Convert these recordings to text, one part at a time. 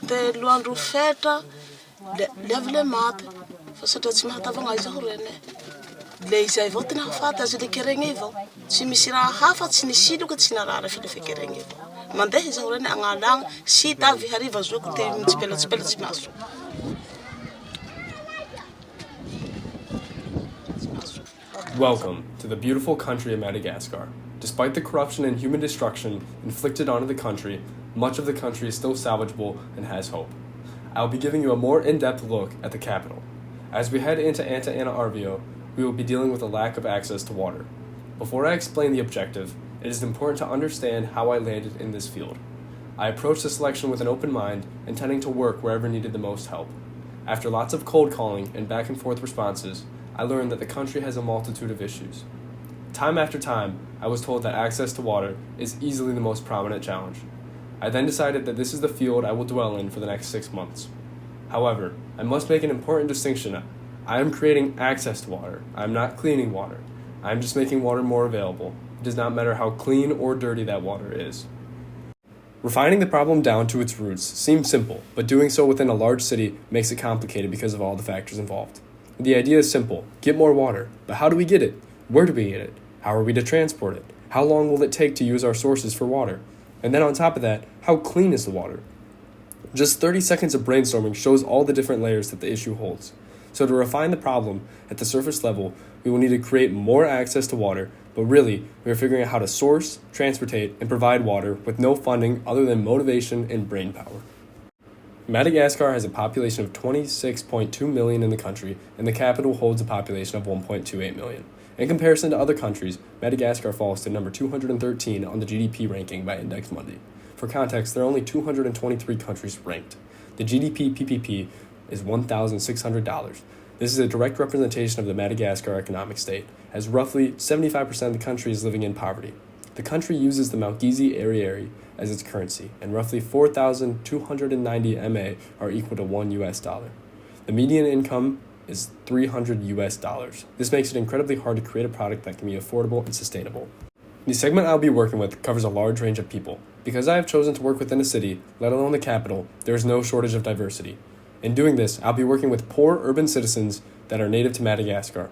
Telo andro feta levy le maty fa satria tsy mahatavagna izy reny le izay avao tena hafaty azy le keregny avao tsy misy raha hafa tsy ny siloka tsy narara fi le fekeregny avao mandeha izy reny agnalagna sita avy hariva zoko te mitsipelatsipela tsy maso. Welcome to the beautiful country of Madagascar. Despite the corruption and human destruction inflicted onto the country, much of the country is still salvageable and has hope. I'll be giving you a more in-depth look at the capital. As we head into Antananarivo, we will be dealing with a lack of access to water. Before I explain the objective, it is important to understand how I landed in this field. I approached the selection with an open mind, intending to work wherever needed the most help. After lots of cold calling and back and forth responses, I learned that the country has a multitude of issues. Time after time, I was told that access to water is easily the most prominent challenge. I then decided that this is the field I will dwell in for the next 6 months. However, I must make an important distinction. I am creating access to water. I am not cleaning water. I am just making water more available. It does not matter how clean or dirty that water is. Refining the problem down to its roots seems simple, but doing so within a large city makes it complicated because of all the factors involved. The idea is simple: get more water. But how do we get it? Where do we get it? How are we to transport it? How long will it take to use our sources for water? And then on top of that, how clean is the water? Just 30 seconds of brainstorming shows all the different layers that the issue holds. So to refine the problem at the surface level, we will need to create more access to water, but really, we are figuring out how to source, transportate, and provide water with no funding other than motivation and brainpower. Madagascar has a population of 26.2 million in the country, and the capital holds a population of 1.28 million. In comparison to other countries, Madagascar falls to number 213 on the GDP ranking by Index Mundi. For context, there are only 223 countries ranked. The GDP PPP is $1,600. This is a direct representation of the Madagascar economic state, as roughly 75% of the country is living in poverty. The country uses the Malgache Ariary as its currency, and roughly 4,290 MA are equal to $1. The median income is $300. This makes it incredibly hard to create a product that can be affordable and sustainable. The segment I'll be working with covers a large range of people. Because I have chosen to work within a city, let alone the capital, there is no shortage of diversity. In doing this, I'll be working with poor urban citizens that are native to Madagascar.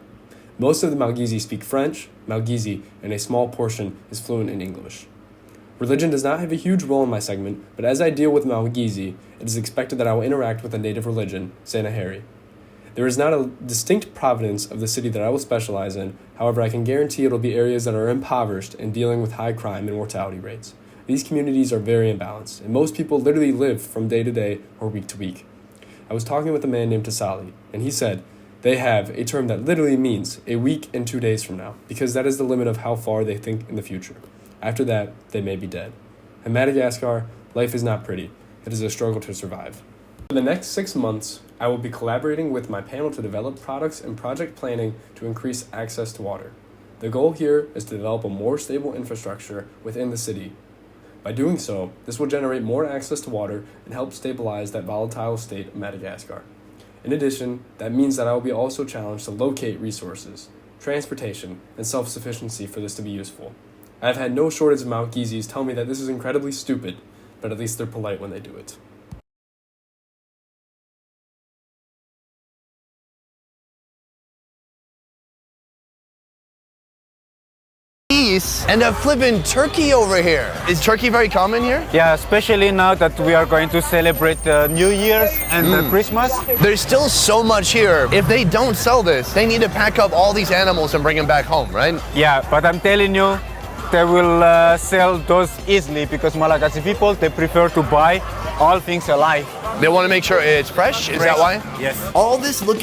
Most of the Malgache speak French, Malgache, and a small portion is fluent in English. Religion does not have a huge role in my segment, but as I deal with Malgache, it is expected that I will interact with a native religion, Sanahari. There is not a distinct province of the city that I will specialize in, however I can guarantee it will be areas that are impoverished and dealing with high crime and mortality rates. These communities are very imbalanced, and most people literally live from day to day or week to week. I was talking with a man named Tasali, and he said they have a term that literally means a week and 2 days from now, because that is the limit of how far they think in the future. After that, they may be dead. In Madagascar, life is not pretty. It is a struggle to survive. For the next 6 months, I will be collaborating with my panel to develop products and project planning to increase access to water. The goal here is to develop a more stable infrastructure within the city. By doing so, this will generate more access to water and help stabilize that volatile state of Madagascar. In addition, that means that I will be also challenged to locate resources, transportation, and self-sufficiency for this to be useful. I have had no shortage of Malgaches tell me that this is incredibly stupid, but at least they're polite when they do it. And a flippin' turkey over here. Is turkey very common here? Yeah, especially now that we are going to celebrate New Year's and Christmas. There's still so much here. If they don't sell this, they need to pack up all these animals and bring them back home, right? Yeah, but I'm telling you, they will sell those easily because Malagasy people, they prefer to buy all things alive. They want to make sure it's fresh? Is that why? Yes. All this looking